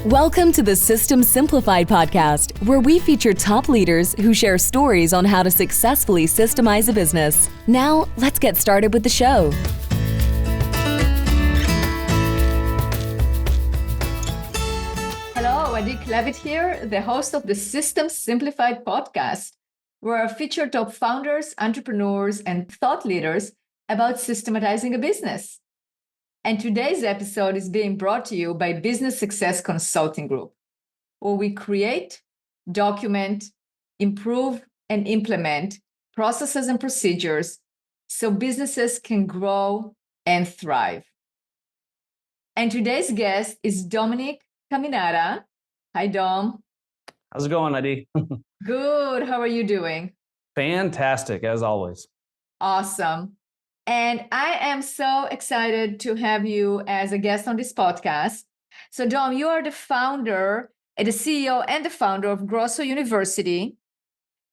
Welcome to the System Simplified podcast, where we feature top leaders who share stories on how to successfully systemize a business. Now, let's get started with the show. Hello, Rick Klevit here, the host of the System Simplified podcast, where I feature top founders, entrepreneurs, and thought leaders about systematizing a business. And today's episode is being brought to you by Business Success Consulting Group, where we create, document, improve, and implement processes and procedures so businesses can grow and thrive. And today's guest is Dominic Caminata. Hi, Dom. How's it going, Adi? Good. How are you doing? Fantastic, as always. Awesome. And I am so excited to have you as a guest on this podcast. So, Dom, you are the founder, the CEO and the founder of Grosso University.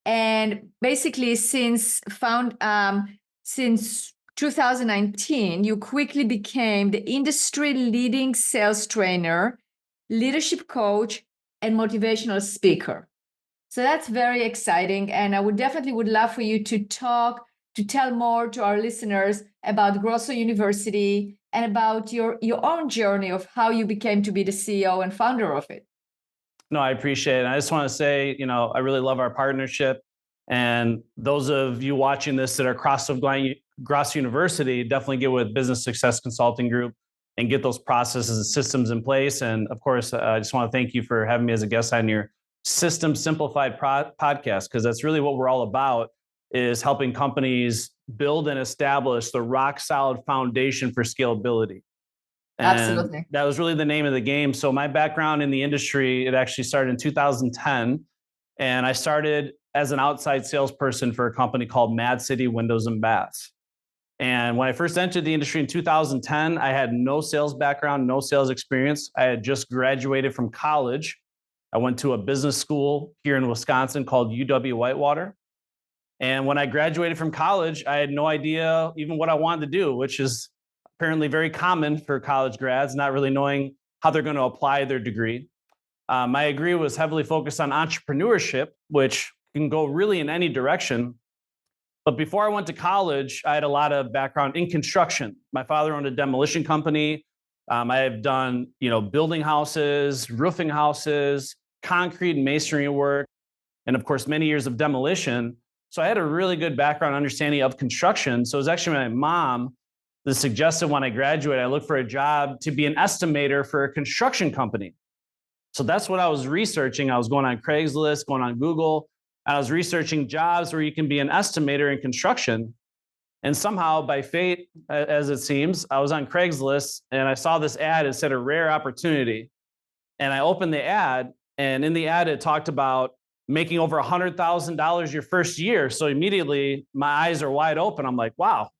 And basically, since 2019, you quickly became the industry-leading sales trainer, leadership coach, and motivational speaker. So that's very exciting. And I would love for you to tell more to our listeners about Grosso University and about your own journey of how you became to be the CEO and founder of it. No, I appreciate it. I just want to say, I really love our partnership. And those of you watching this that are Grosso University, definitely get with Business Success Consulting Group and get those processes and systems in place. And of course, I just want to thank you for having me as a guest on your System Simplified podcast, because that's really what we're all about, is helping companies build and establish the rock solid foundation for scalability. And absolutely. That was really the name of the game. So my background in the industry, it actually started in 2010. And I started as an outside salesperson for a company called Mad City Windows and Baths. And when I first entered the industry in 2010, I had no sales background, no sales experience. I had just graduated from college. I went to a business school here in Wisconsin called UW-Whitewater. And when I graduated from college, I had no idea even what I wanted to do, which is apparently very common for college grads, not really knowing how they're going to apply their degree. My degree was heavily focused on entrepreneurship, which can go really in any direction. But before I went to college, I had a lot of background in construction. My father owned a demolition company. I have done, building houses, roofing houses, concrete and masonry work, and of course, many years of demolition. So I had a really good background understanding of construction. So it was actually my mom that suggested when I graduated, I look for a job to be an estimator for a construction company. So that's what I was researching. I was going on Craigslist, going on Google. I was researching jobs where you can be an estimator in construction. And somehow, by fate, as it seems, I was on Craigslist and I saw this ad. It said a rare opportunity. And I opened the ad, and in the ad, it talked about making over $100,000 your first year. So immediately my eyes are wide open. I'm like, wow.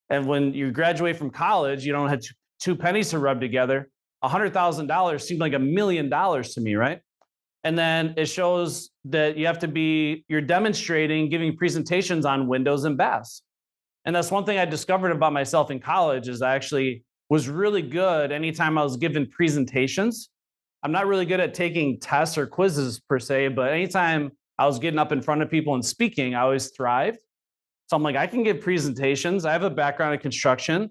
And when you graduate from college, you don't have two pennies to rub together. $100,000 seemed like $1 million to me, right? And then it shows that you're demonstrating, giving presentations on windows and baths. And that's one thing I discovered about myself in college, is I actually was really good anytime I was given presentations. I'm not really good at taking tests or quizzes per se, but anytime I was getting up in front of people and speaking, I always thrived. So I'm like, I can give presentations. I have a background in construction,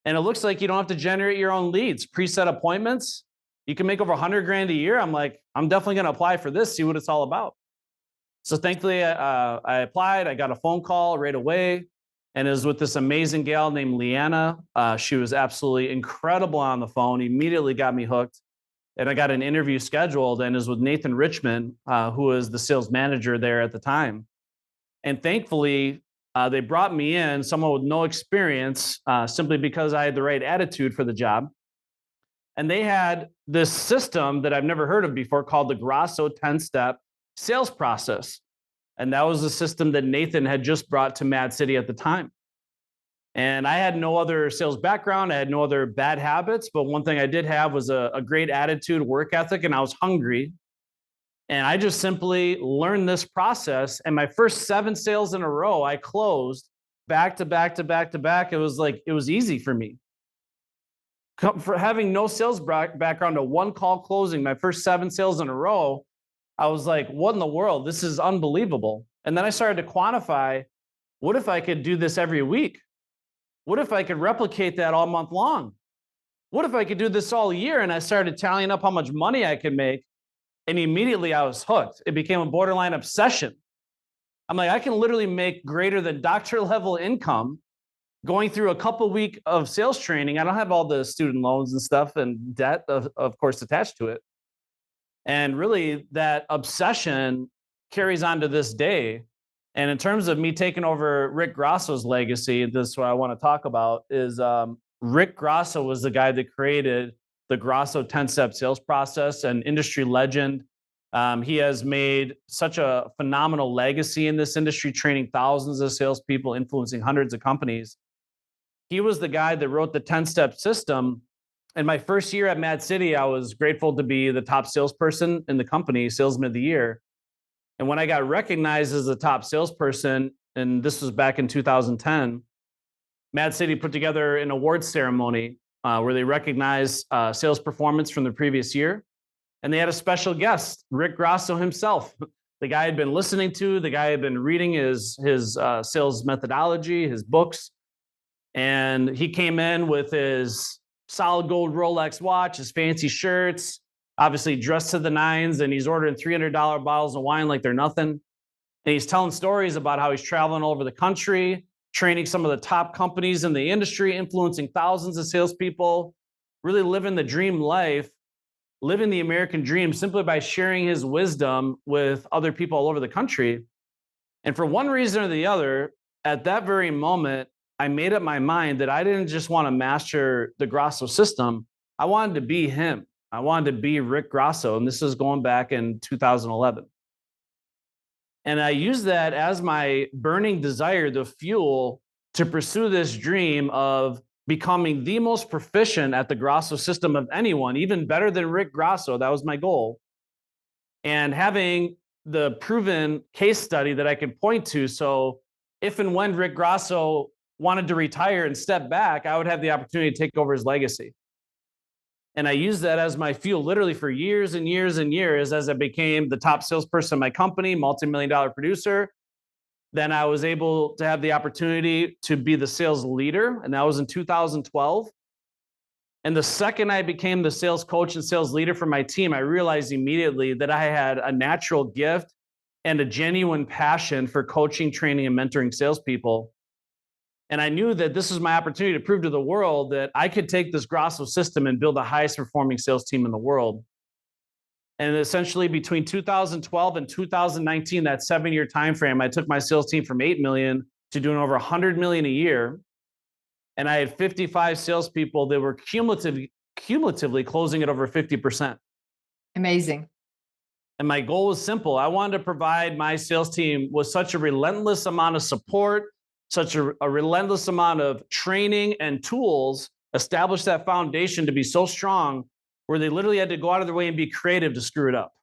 and it looks like you don't have to generate your own leads, preset appointments. You can make over $100,000 a year. I'm like, I'm definitely going to apply for this, see what it's all about. So thankfully, I applied. I got a phone call right away, and it was with this amazing gal named Leanna. She was absolutely incredible on the phone. Immediately got me hooked. And I got an interview scheduled, and it was with Nathan Richmond, who was the sales manager there at the time. And thankfully, they brought me in, someone with no experience, simply because I had the right attitude for the job. And they had this system that I've never heard of before called the Grosso 10-step sales process. And that was the system that Nathan had just brought to Mad City at the time. And I had no other sales background. I had no other bad habits. But one thing I did have was a great attitude, work ethic, and I was hungry. And I just simply learned this process. And my first 7 sales in a row, I closed back to back to back to back. It was easy for me. For having no sales background to one call closing, my first 7 sales in a row, I was like, what in the world? This is unbelievable. And then I started to quantify, what if I could do this every week? What if I could replicate that all month long? What if I could do this all year? And I started tallying up how much money I could make. And immediately I was hooked. It became a borderline obsession. I'm like, I can literally make greater than doctor level income going through a couple week of sales training. I don't have all the student loans and stuff and debt, of course, attached to it. And really that obsession carries on to this day. And in terms of me taking over Rick Grosso's legacy, this is what I want to talk about is Rick Grosso was the guy that created the Grosso 10-step sales process, an industry legend. He has made such a phenomenal legacy in this industry, training thousands of salespeople, influencing hundreds of companies. He was the guy that wrote the 10-step system. In my first year at Mad City, I was grateful to be the top salesperson in the company, Salesman of the Year. And when I got recognized as the top salesperson, and this was back in 2010, Mad City put together an awards ceremony where they recognized sales performance from the previous year. And they had a special guest, Rick Grosso himself, the guy I'd been listening to, the guy I'd been reading his sales methodology, his books. And he came in with his solid gold Rolex watch, his fancy shirts, obviously dressed to the nines, and he's ordering $300 bottles of wine like they're nothing. And he's telling stories about how he's traveling all over the country, training some of the top companies in the industry, influencing thousands of salespeople, really living the dream life, living the American dream simply by sharing his wisdom with other people all over the country. And for one reason or the other, at that very moment, I made up my mind that I didn't just want to master the Grosso system. I wanted to be him. I wanted to be Rick Grosso. And this is going back in 2011. And I used that as my burning desire, the fuel to pursue this dream of becoming the most proficient at the Grosso system of anyone, even better than Rick Grosso. That was my goal. And having the proven case study that I could point to. So if and when Rick Grosso wanted to retire and step back, I would have the opportunity to take over his legacy. And I used that as my fuel literally for years and years and years as I became the top salesperson in my company, multi-million-dollar producer. Then I was able to have the opportunity to be the sales leader, and that was in 2012. And the second I became the sales coach and sales leader for my team, I realized immediately that I had a natural gift and a genuine passion for coaching, training, and mentoring salespeople. And I knew that this was my opportunity to prove to the world that I could take this Grosso system and build the highest performing sales team in the world. And essentially between 2012 and 2019, that 7-year time frame, I took my sales team from 8 million to doing over 100 million a year. And I had 55 salespeople that were cumulatively closing at over 50%. Amazing. And my goal was simple. I wanted to provide my sales team with such a relentless amount of support, such a relentless amount of training and tools, establish that foundation to be so strong where they literally had to go out of their way and be creative to screw it up.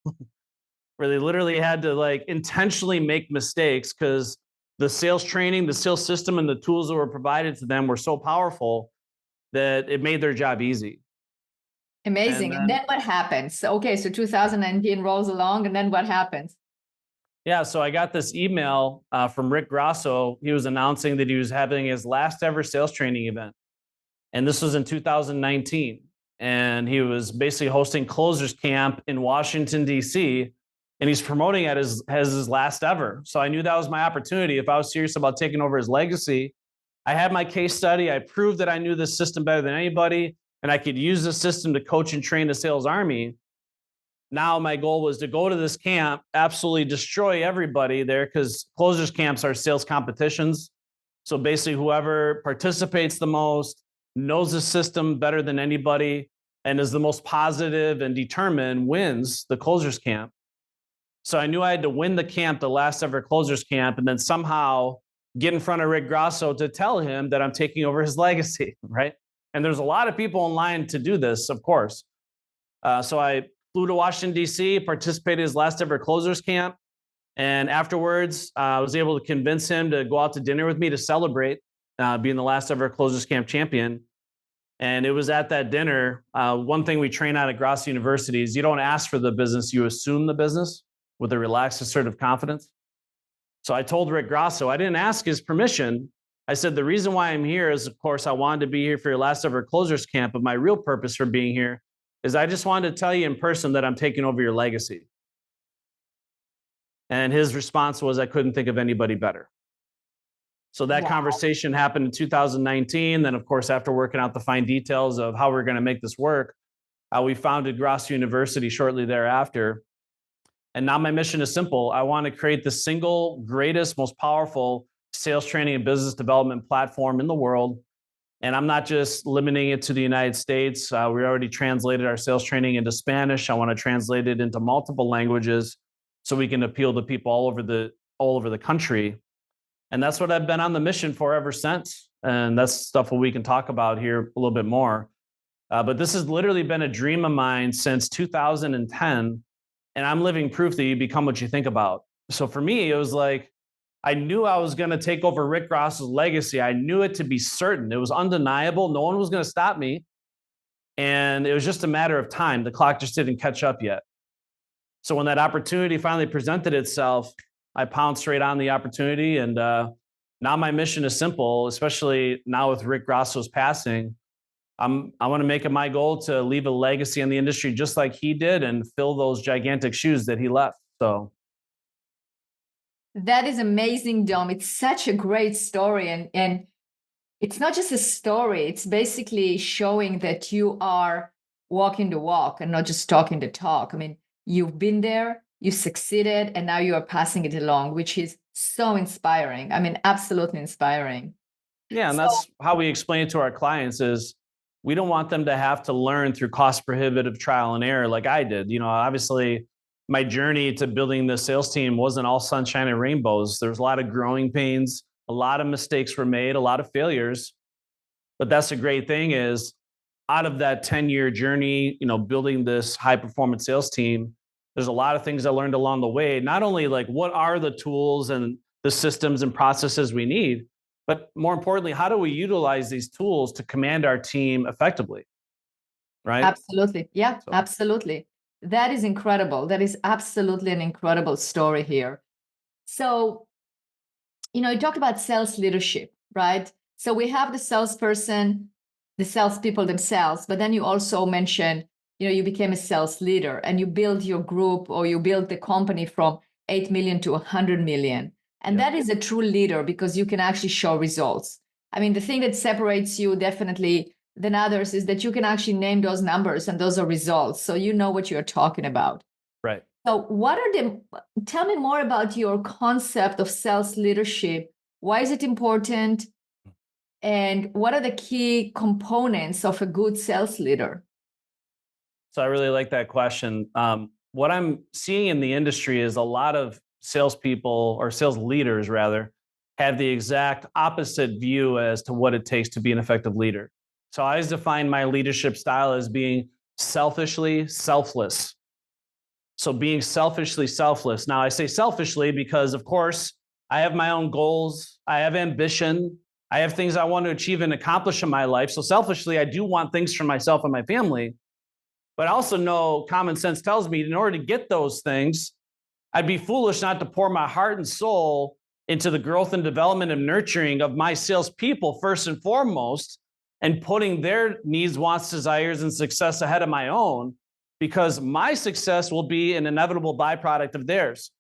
Where they literally had to like intentionally make mistakes because the sales training, the sales system, and the tools that were provided to them were so powerful that it made their job easy. Amazing. And then what happens? Okay, so 2019 rolls along, and then what happens? Yeah, so I got this email from Rick Grosso. He was announcing that he was having his last ever sales training event. And this was in 2019. And he was basically hosting Closers Camp in Washington, D.C., and he's promoting it as his last ever. So I knew that was my opportunity. If I was serious about taking over his legacy, I had my case study. I proved that I knew this system better than anybody, and I could use the system to coach and train the sales army. Now my goal was to go to this camp, absolutely destroy everybody there, because closers camps are sales competitions. So basically whoever participates the most, knows the system better than anybody, and is the most positive and determined wins the closers camp. So I knew I had to win the camp, the last ever closers camp, and then somehow get in front of Rick Grosso to tell him that I'm taking over his legacy, right? And there's a lot of people in line to do this, of course. So I flew to Washington, D.C., participated in his last ever closers camp. And afterwards, I was able to convince him to go out to dinner with me to celebrate being the last ever closers camp champion. And it was at that dinner. One thing we train out at Grosso University is you don't ask for the business, you assume the business with a relaxed, assertive confidence. So I told Rick Grosso, I didn't ask his permission. I said, the reason why I'm here is, of course, I wanted to be here for your last ever closers camp, but my real purpose for being here is I just wanted to tell you in person that I'm taking over your legacy. And his response was, I couldn't think of anybody better. So that conversation happened in 2019. Then, of course, after working out the fine details of how we're going to make this work, we founded Grosso University shortly thereafter. And now my mission is simple. I want to create the single greatest, most powerful sales training and business development platform in the world. And I'm not just limiting it to the United States. We already translated our sales training into Spanish. I want to translate it into multiple languages so we can appeal to people all over the country. And that's what I've been on the mission for ever since. And that's stuff that we can talk about here a little bit more. But this has literally been a dream of mine since 2010. And I'm living proof that you become what you think about. So for me, it was like, I knew I was going to take over Rick Grosso's legacy. I knew it to be certain. It was undeniable. No one was going to stop me. And it was just a matter of time. The clock just didn't catch up yet. So when that opportunity finally presented itself, I pounced straight on the opportunity. And now my mission is simple, especially now with Rick Grosso's passing. I want to make it my goal to leave a legacy in the industry just like he did and fill those gigantic shoes that he left. So that is amazing, Dom. It's such a great story. And it's not just a story. It's basically showing that you are walking the walk and not just talking the talk. I mean, you've been there, you succeeded, and now you are passing it along, which is so inspiring. I mean, absolutely inspiring. Yeah, and that's how we explain it to our clients is we don't want them to have to learn through cost prohibitive trial and error like I did. You know, obviously my journey to building the sales team wasn't all sunshine and rainbows. There was a lot of growing pains, a lot of mistakes were made, a lot of failures. But that's the great thing is out of that 10-year journey, you know, building this high performance sales team, there's a lot of things I learned along the way. Not only like what are the tools and the systems and processes we need, but more importantly, how do we utilize these tools to command our team effectively? Right? Absolutely. Yeah, absolutely. That is incredible. That is absolutely an incredible story here. So, you know, you talked about sales leadership, right? So we have the salesperson, the salespeople themselves, but then you also mentioned, you know, you became a sales leader and you build your group or you build the company from 8 million to 100 million. And that is a true leader because you can actually show results. I mean, the thing that separates you definitely than others is that you can actually name those numbers and those are results. So you know what you're talking about. Right. So tell me more about your concept of sales leadership. Why is it important? And what are the key components of a good sales leader? So I really like that question. What I'm seeing in the industry is a lot of salespeople or sales leaders rather have the exact opposite view as to what it takes to be an effective leader. So I always define my leadership style as being selfishly selfless. So being selfishly selfless. Now I say selfishly because of course I have my own goals. I have ambition. I have things I want to achieve and accomplish in my life. So selfishly, I do want things for myself and my family. But I also know common sense tells me in order to get those things, I'd be foolish not to pour my heart and soul into the growth and development and nurturing of my salespeople first and foremost, and putting their needs, wants, desires, and success ahead of my own, because my success will be an inevitable byproduct of theirs.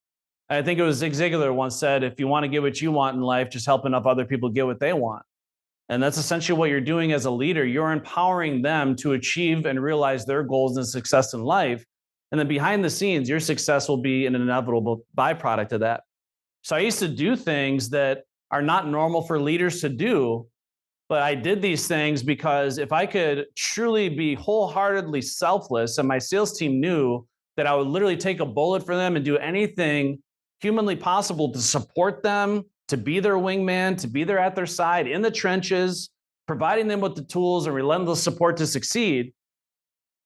I think it was Zig Ziglar once said, if you want to get what you want in life, just help enough other people get what they want. And that's essentially what you're doing as a leader. You're empowering them to achieve and realize their goals and success in life. And then behind the scenes, your success will be an inevitable byproduct of that. So I used to do things that are not normal for leaders to do, but I did these things because if I could truly be wholeheartedly selfless and my sales team knew that I would literally take a bullet for them and do anything humanly possible to support them, to be their wingman, to be there at their side in the trenches, providing them with the tools and relentless support to succeed,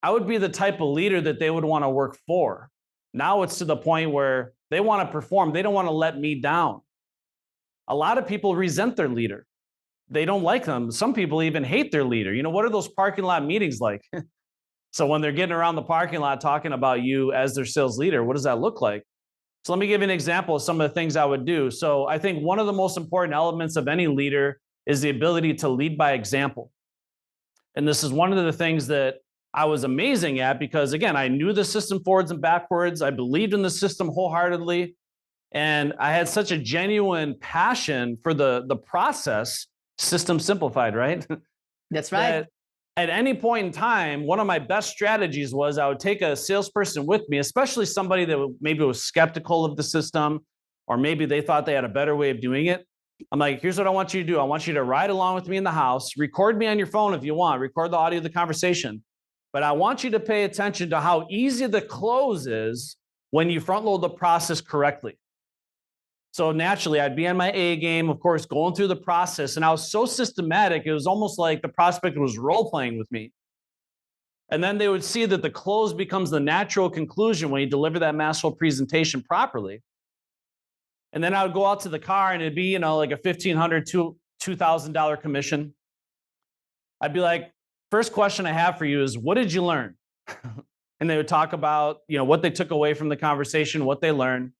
I would be the type of leader that they would want to work for. Now it's to the point where they want to perform. They don't want to let me down. A lot of people resent their leader. they don't like them. Some people even hate their leader. You know, what are those parking lot meetings like? So when they're getting around the parking lot talking about you as their sales leader, what does that look like? So let me give you an example of some of the things I would do. So I think one of the most important elements of any leader is the ability to lead by example. And this is one of the things that I was amazing at because, again, I knew the system forwards and backwards. I believed in the system wholeheartedly. And I had such a genuine passion for the process, system simplified, right? That's right. That at any point in time, one of my best strategies was I would take a salesperson with me, especially somebody that maybe was skeptical of the system, or maybe they thought they had a better way of doing it. I'm like, here's what I want you to do. I want you to ride along with me in the house, record me on your phone if you want, record the audio of the conversation. But I want you to pay attention to how easy the close is when you front load the process correctly. So naturally, I'd be on my A game, of course, going through the process. And I was so systematic, it was almost like the prospect was role playing with me. And then they would see that the close becomes the natural conclusion when you deliver that masterful presentation properly. And then I would go out to the car and it'd be, you know, like a $1,500 to $2,000 commission. I'd be like, first question I have for you is, what did you learn? And they would talk about, you know, what they took away from the conversation, what they learned.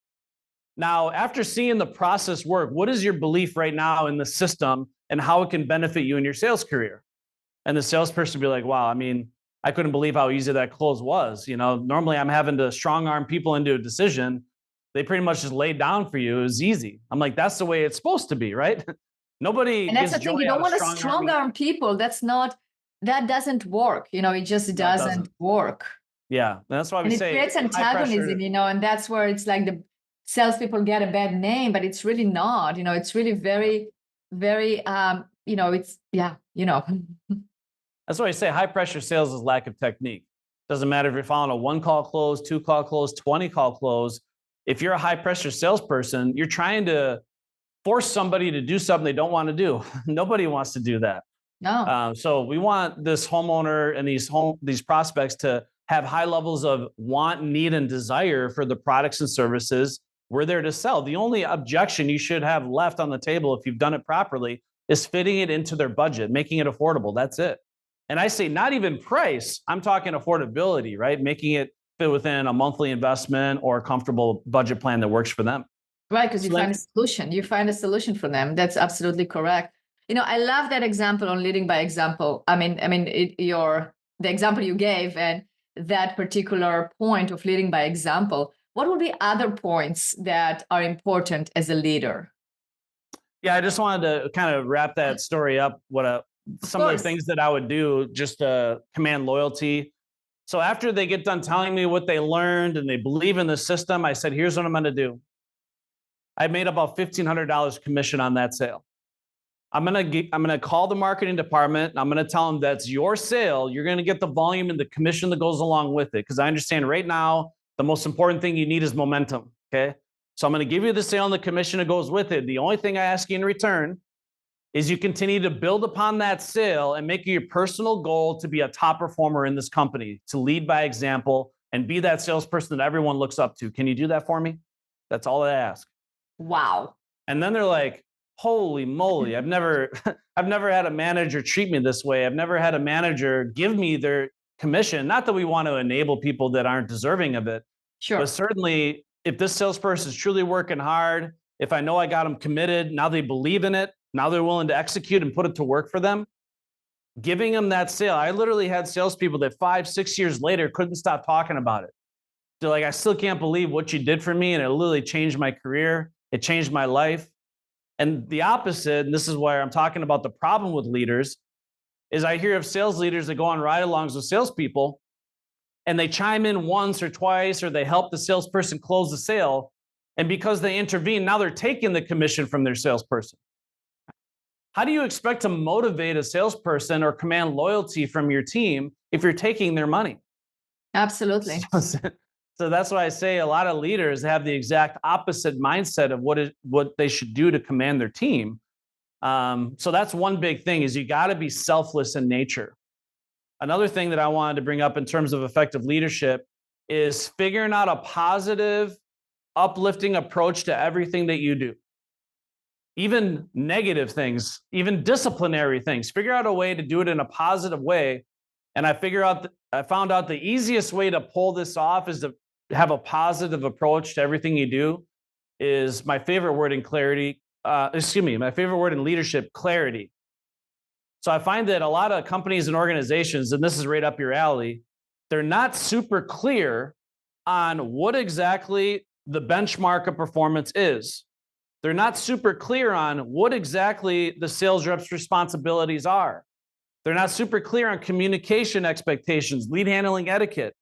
Now, after seeing the process work, what is your belief right now in the system and how it can benefit you in your sales career? And the salesperson would be like, wow, I mean, I couldn't believe how easy that close was. You know, normally I'm having to strong arm people into a decision. They pretty much just laid down for you. It was easy. I'm like, that's the way it's supposed to be, right? Nobody. And that's the thing. You don't want to strong arm people. That doesn't work. You know, it just doesn't work. Yeah. That's why we say it creates antagonism, you know, and that's where it's like the salespeople get a bad name, but it's really not. You know, it's really very, very, you know, it's, yeah, you know. That's why I say high pressure sales is lack of technique. Doesn't matter if you're following a 1-call close, 2-call close, 20-call close. If you're a high pressure salesperson, you're trying to force somebody to do something they don't want to do. Nobody wants to do that. No. So we want this homeowner and these prospects to have high levels of want, need, and desire for the products and services we're there to sell. The only objection you should have left on the table, if you've done it properly, is fitting it into their budget, making it affordable. That's it. And I say not even price. I'm talking affordability, right? Making it fit within a monthly investment or a comfortable budget plan that works for them. Right, because you find a solution. You find a solution for them. That's absolutely correct. You know, I love that example on leading by example. The example you gave and that particular point of leading by example. What would be other points that are important as a leader? Yeah, I just wanted to kind of wrap that story up. Some of the things that I would do just to command loyalty. So after they get done telling me what they learned and they believe in the system, I said, here's what I'm going to do. I made about $1,500 commission on that sale. I'm going to call the marketing department. And I'm going to tell them that's your sale. You're going to get the volume and the commission that goes along with it. Because I understand right now, the most important thing you need is momentum. Okay. So I'm going to give you the sale and the commission that goes with it. The only thing I ask you in return is you continue to build upon that sale and make it your personal goal to be a top performer in this company, to lead by example and be that salesperson that everyone looks up to. Can you do that for me? That's all I ask. Wow. And then they're like, holy moly, I've never had a manager treat me this way. I've never had a manager give me their commission. Not that we want to enable people that aren't deserving of it. Sure. But certainly if this salesperson is truly working hard, if I know I got them committed, now they believe in it, now they're willing to execute and put it to work for them, giving them that sale. I literally had salespeople that 5-6 years later couldn't stop talking about it. They're like, I still can't believe what you did for me. And it literally changed my career. It changed my life. And the opposite, and this is where I'm talking about the problem with leaders, is I hear of sales leaders that go on ride-alongs with salespeople and they chime in once or twice, or they help the salesperson close the sale. And because they intervene, now they're taking the commission from their salesperson. How do you expect to motivate a salesperson or command loyalty from your team if you're taking their money? Absolutely. So that's why I say a lot of leaders have the exact opposite mindset of what they should do to command their team. So that's one big thing, is you got to be selfless in nature. Another thing that I wanted to bring up in terms of effective leadership is figuring out a positive, uplifting approach to everything that you do. even negative things, even disciplinary things. Figure out a way to do it in a positive way. And I found out the easiest way to pull this off is to have a positive approach to everything you do. Is my favorite word in my favorite word in leadership, clarity. So I find that a lot of companies and organizations, and this is right up your alley, they're not super clear on what exactly the benchmark of performance is. They're not super clear on what exactly the sales rep's responsibilities are. They're not super clear on communication expectations, lead handling etiquette,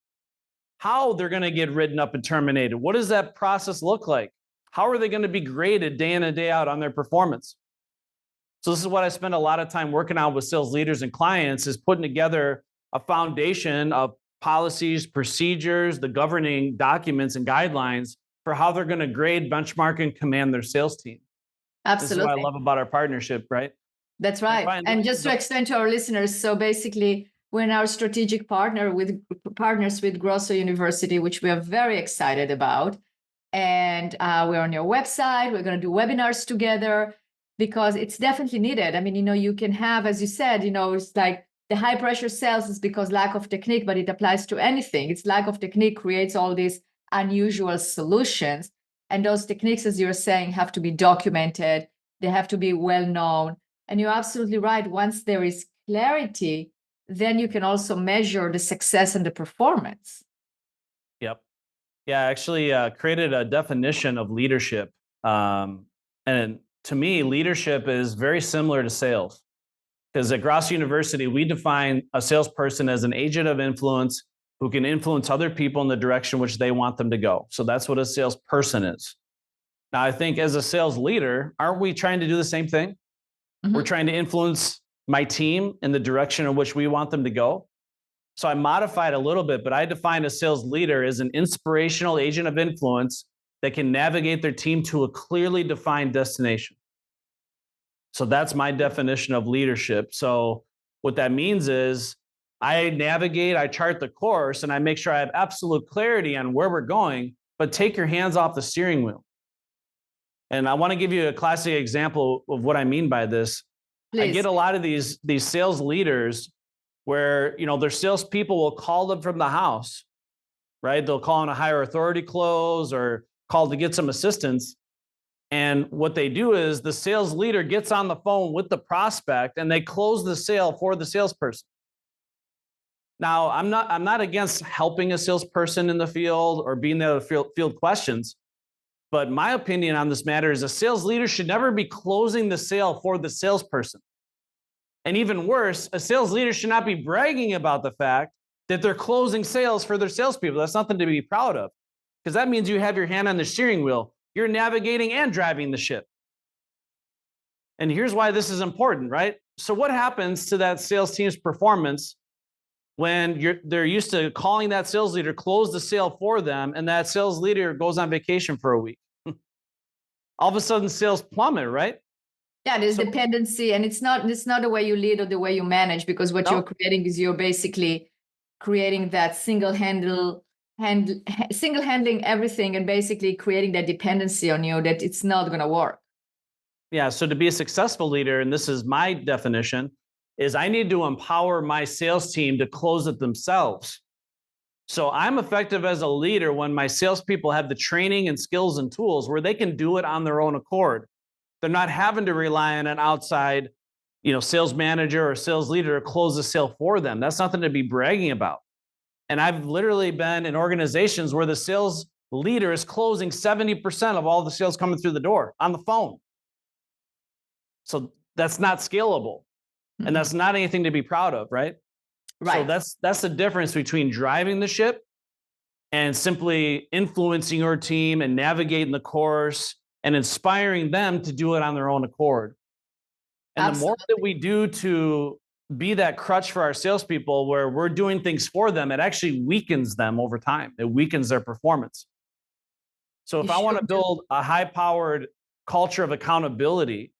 how they're going to get written up and terminated. What does that process look like? How are they going to be graded day in and day out on their performance? So this is what I spend a lot of time working on with sales leaders and clients, is putting together a foundation of policies, procedures, the governing documents and guidelines for how they're going to grade, benchmark, and command their sales team. Absolutely. This is what I love about our partnership, right? That's right. And just to explain to our listeners, so basically, we're now strategic partners with Grosso University, which we are very excited about. And we're on your website. We're going to do webinars together because it's definitely needed. I mean, you can have, as you said, it's like the high pressure sales is because lack of technique, but it applies to anything. It's lack of technique creates all these unusual solutions. And those techniques, as you're saying, have to be documented. They have to be well known. And you're absolutely right. Once there is clarity, then you can also measure the success and the performance. Yep. Yeah, I actually created a definition of leadership. And to me, leadership is very similar to sales. Because at Grosso University, we define a salesperson as an agent of influence who can influence other people in the direction which they want them to go. So that's what a salesperson is. Now, I think as a sales leader, aren't we trying to do the same thing? Mm-hmm. We're trying to influence my team in the direction in which we want them to go. So I modified a little bit, but I define a sales leader as an inspirational agent of influence that can navigate their team to a clearly defined destination. So that's my definition of leadership. So what that means is I navigate, I chart the course, and I make sure I have absolute clarity on where we're going, but take your hands off the steering wheel. And I want to give you a classic example of what I mean by this. Please. I get a lot of these sales leaders where, their salespeople will call them from the house, right? They'll call on a higher authority close or call to get some assistance. And what they do is the sales leader gets on the phone with the prospect and they close the sale for the salesperson. Now, I'm not against helping a salesperson in the field or being there to field questions. But my opinion on this matter is a sales leader should never be closing the sale for the salesperson. And even worse, a sales leader should not be bragging about the fact that they're closing sales for their salespeople. That's nothing to be proud of, because that means you have your hand on the steering wheel. You're navigating and driving the ship. And here's why this is important, right? So what happens to that sales team's performance when they're used to calling that sales leader, close the sale for them, and that sales leader goes on vacation for a week? All of a sudden sales plummet, right? Yeah, there's dependency, and it's not the way you lead or the way you manage, because what you're creating is you're basically creating that single-handling everything and basically creating that dependency on you that it's not going to work. Yeah, so to be a successful leader, and this is my definition, is I need to empower my sales team to close it themselves. So I'm effective as a leader when my salespeople have the training and skills and tools where they can do it on their own accord. They're not having to rely on an outside, sales manager or sales leader to close the sale for them. That's nothing to be bragging about. And I've literally been in organizations where the sales leader is closing 70% of all the sales coming through the door on the phone. So that's not scalable. Mm-hmm. And that's not anything to be proud of, right? Right. So that's the difference between driving the ship and simply influencing your team and navigating the course and inspiring them to do it on their own accord. And Absolutely. The more that we do to be that crutch for our salespeople where we're doing things for them, it actually weakens them over time. It weakens their performance. So if I want to build a high-powered culture of accountability,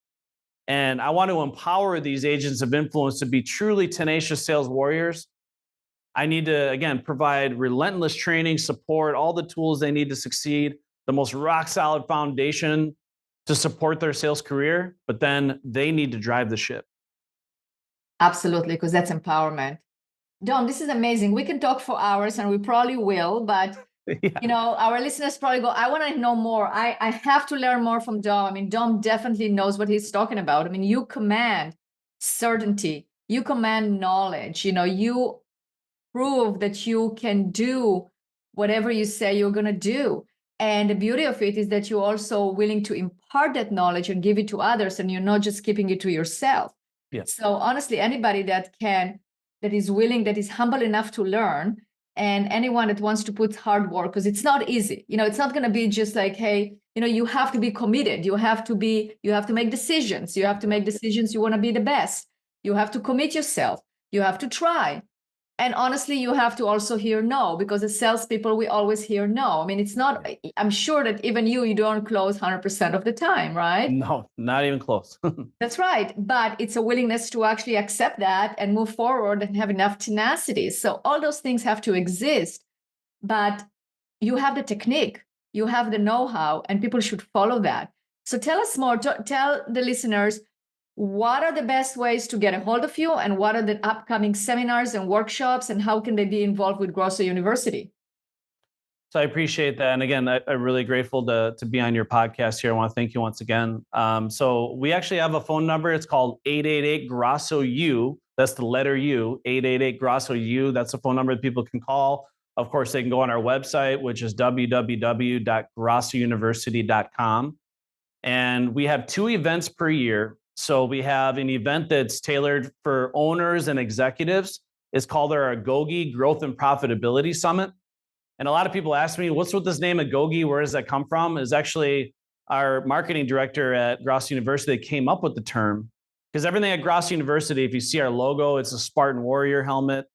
and I want to empower these agents of influence to be truly tenacious sales warriors, I need to, again, provide relentless training, support, all the tools they need to succeed, the most rock-solid foundation to support their sales career, but then they need to drive the ship. Absolutely, because that's empowerment. Dom, this is amazing. We can talk for hours, and we probably will, but Yeah. our listeners probably go, I want to know more. I have to learn more from Dom. I mean, Dom definitely knows what he's talking about. I mean, you command certainty, you command knowledge, you prove that you can do whatever you say you're going to do. And the beauty of it is that you're also willing to impart that knowledge and give it to others, and you're not just keeping it to yourself. Yeah. So honestly, anybody that is willing, that is humble enough to learn, and anyone that wants to put hard work, because it's not easy. It's not going to be just like, hey, you have to be committed. You have to make decisions. You have to make decisions. You want to be the best. You have to commit yourself. You have to try. And honestly, you have to also hear no, because as salespeople, we always hear no. I mean, it's not, I'm sure that even you don't close 100% of the time, right? No, not even close. That's right. But it's a willingness to actually accept that and move forward and have enough tenacity. So all those things have to exist, but you have the technique, you have the know-how, and people should follow that. So tell us more, tell the listeners, what are the best ways to get a hold of you, and what are the upcoming seminars and workshops, and how can they be involved with Grosso University? So I appreciate that. And again, I'm really grateful to be on your podcast here. I want to thank you once again. So we actually have a phone number. It's called 888-GROSSO-U. That's the letter U, 888-GROSSO-U. That's a phone number that people can call. Of course, they can go on our website, which is www.grossouniversity.com. And we have 2 events per year. So we have an event that's tailored for owners and executives. It's called our Agogi Growth and Profitability Summit. And a lot of people ask me, what's with this name Agogi? Where does that come from? It's actually our marketing director at Grosso University that came up with the term. Because everything at Grosso University, if you see our logo, it's a Spartan Warrior helmet.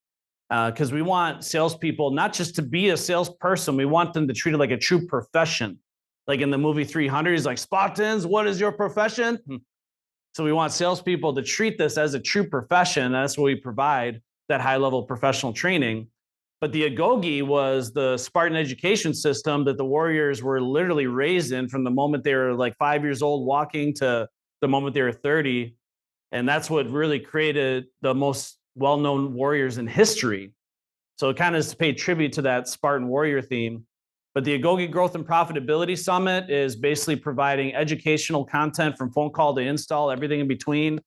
Because we want salespeople not just to be a salesperson, we want them to treat it like a true profession. Like in the movie 300, he's like, Spartans, what is your profession? So we want salespeople to treat this as a true profession. That's what we provide, that high-level professional training. But the Agogi was the Spartan education system that the warriors were literally raised in from the moment they were like 5 years old walking to the moment they were 30. And that's what really created the most well-known warriors in history. So it kind of is to pay tribute to that Spartan warrior theme. But the Agogi Growth and Profitability Summit is basically providing educational content from phone call to install, everything in between,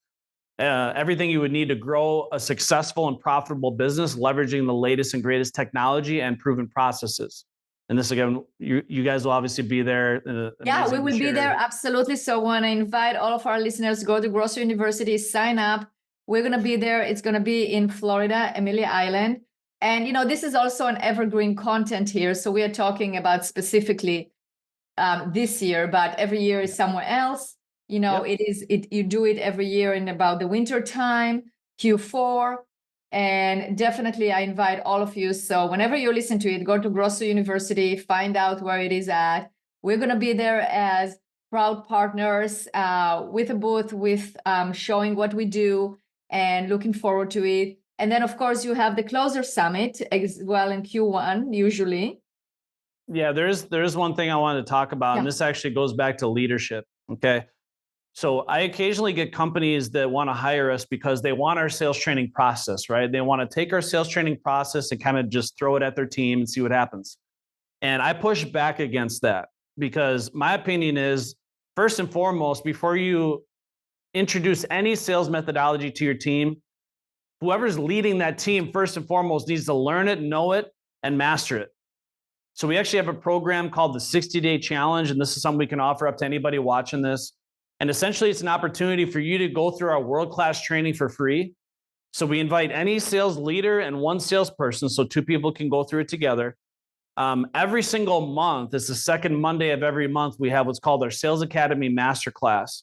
everything you would need to grow a successful and profitable business, leveraging the latest and greatest technology and proven processes. And this, again, you guys will obviously be there. Yeah, we will be there. Absolutely. So I want to invite all of our listeners, go to Grosso University, sign up. We're going to be there. It's going to be in Florida, Amelia Island. And, this is also an evergreen content here. So we are talking about specifically this year, but every year is somewhere else. Yep. You do it every year in about the winter time, Q4. And definitely I invite all of you. So whenever you listen to it, go to Grosso University, find out where it is at. We're going to be there as proud partners with a booth, with showing what we do and looking forward to it. And then, of course, you have the Closer Summit as well in Q1, usually. Yeah, there's one thing I wanted to talk about, and this actually goes back to leadership, okay? So I occasionally get companies that want to hire us because they want our sales training process, right? They want to take our sales training process and kind of just throw it at their team and see what happens. And I push back against that because my opinion is, first and foremost, before you introduce any sales methodology to your team, whoever's leading that team, first and foremost, needs to learn it, know it, and master it. So we actually have a program called the 60-Day Challenge, and this is something we can offer up to anybody watching this. And essentially, it's an opportunity for you to go through our world-class training for free. So we invite any sales leader and one salesperson, so 2 people can go through it together. Every single month, it's the second Monday of every month, we have what's called our Sales Academy Masterclass.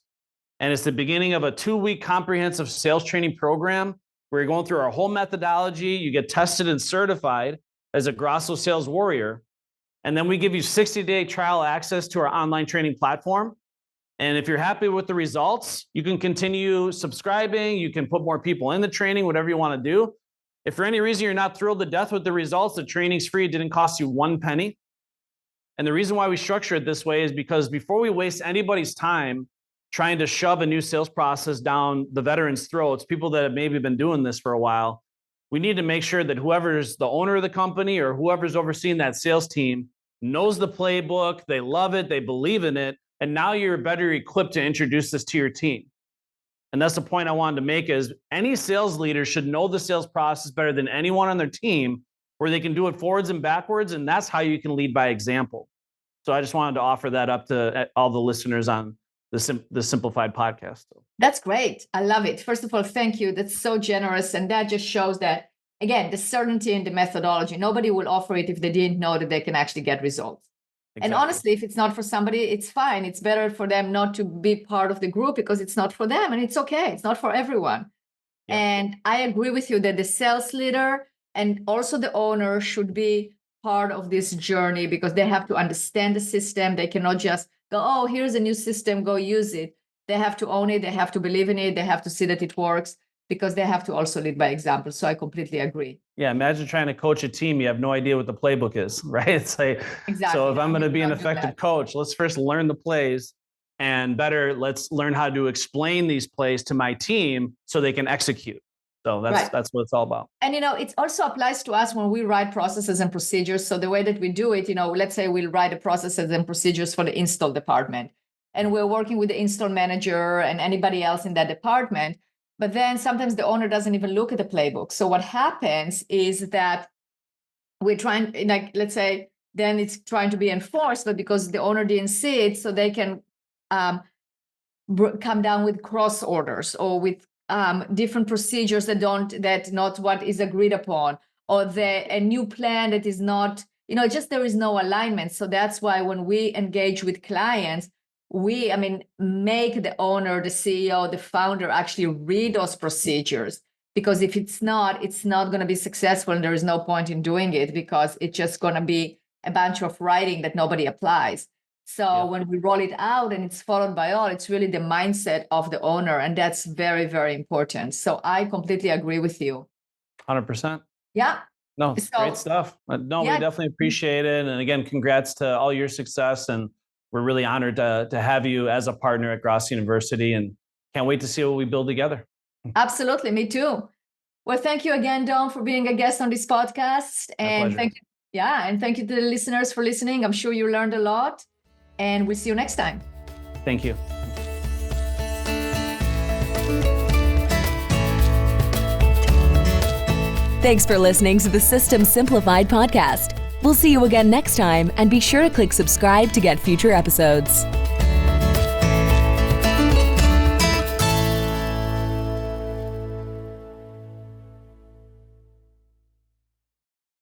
And it's the beginning of a 2-week comprehensive sales training program where you're going through our whole methodology. You get tested and certified as a Grosso Sales Warrior. And then we give you 60-day trial access to our online training platform. And if you're happy with the results, you can continue subscribing. You can put more people in the training, whatever you want to do. If for any reason you're not thrilled to death with the results, the training's free. It didn't cost you 1 penny. And the reason why we structure it this way is because before we waste anybody's time trying to shove a new sales process down the veterans' throats, people that have maybe been doing this for a while, we need to make sure that whoever's the owner of the company or whoever's overseeing that sales team knows the playbook, they love it, they believe in it, and now you're better equipped to introduce this to your team. And that's the point I wanted to make is any sales leader should know the sales process better than anyone on their team, where they can do it forwards and backwards, and that's how you can lead by example. So I just wanted to offer that up to all the listeners on the Simplified podcast. That's great. I love it. First of all, thank you. That's so generous. And that just shows that, again, the certainty in the methodology. Nobody will offer it if they didn't know that they can actually get results. Exactly. And honestly, if it's not for somebody, it's fine. It's better for them not to be part of the group because it's not for them. And it's okay. It's not for everyone. Yeah. And I agree with you that the sales leader and also the owner should be part of this journey because they have to understand the system. They cannot just go, oh, here's a new system, go use it. They have to own it. They have to believe in it. They have to see that it works because they have to also lead by example. So I completely agree. Yeah, imagine trying to coach a team. You have no idea what the playbook is, right? It's like, exactly. So if I'm going to be an effective coach, let's first learn the plays and better, let's learn how to explain these plays to my team so they can execute. So that's what it's all about. And, it also applies to us when we write processes and procedures. So the way that we do it, let's say we'll write a processes and procedures for the install department. And we're working with the install manager and anybody else in that department. But then sometimes the owner doesn't even look at the playbook. So what happens is that we're trying, let's say, then it's trying to be enforced, but because the owner didn't see it, so they can come down with cross orders or with different procedures that not what is agreed upon, or a new plan that is not, just there is no alignment. So that's why when we engage with clients, we make the owner, the CEO, the founder actually read those procedures, because if it's not going to be successful, and there is no point in doing it because it's just going to be a bunch of writing that nobody applies. So when we roll it out and it's followed by all, it's really the mindset of the owner. And that's very, very important. So I completely agree with you. 100%. Yeah. No, great stuff. No, we definitely appreciate it. And again, congrats to all your success. And we're really honored to have you as a partner at Grosso University, and can't wait to see what we build together. Absolutely. Me too. Well, thank you again, Don, for being a guest on this podcast. And thank you. Yeah. And thank you to the listeners for listening. I'm sure you learned a lot. And we'll see you next time. Thank you. Thanks for listening to the System Simplified podcast. We'll see you again next time, and be sure to click subscribe to get future episodes.